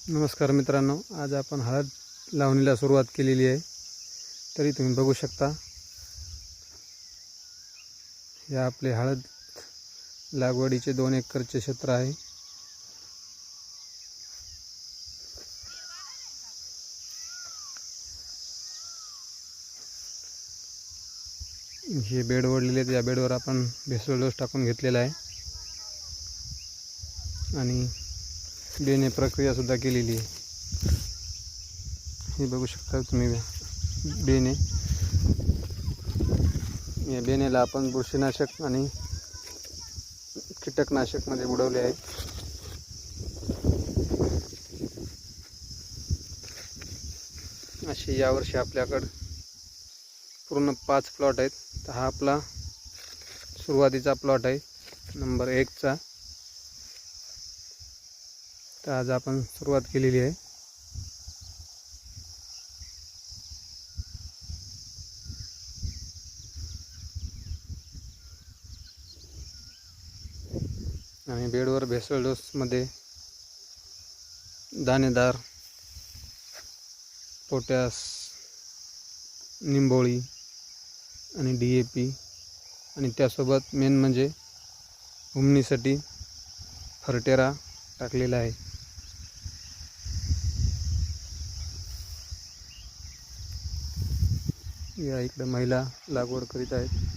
नमस्कार मित्रांनो, आज आपण हळद लावणीला सुरुवात केलेली आहे। तरी तुम्ही बघू शकता हे आपले हळद लागवडीचे 2 एकरचे क्षेत्र आहे। हे बेड ओढलेले आहेत। या बेडवर आपण भेसळ डोस टाकून घेतलेला आहे आणि बेणे प्रक्रिया सुद्धा केलेली आहे। हे बघू शकता तुम्ही बेणे। या बेणेला आपण बुरशीनाशक आणि कीटकनाशक मध्ये बुडवले आहे। अशी यावर्षी आपल्याकडे पूर्ण 5 प्लॉट आहेत। तर हा आपला सुरुवातीचा प्लॉट आहे नंबर 1 चा। तर आज आपण सुरुवात केलेली आहे। आणि बेडवर भेसळ डोस मध्ये दाणेदार, पोटॅश, निंबोळी आणि DAP आणि त्यासोबत मेन म्हणजे हुमणीसाठी फरटेरा टाकलेला आहे। या इकडे महिला लागवड करीत आहेत।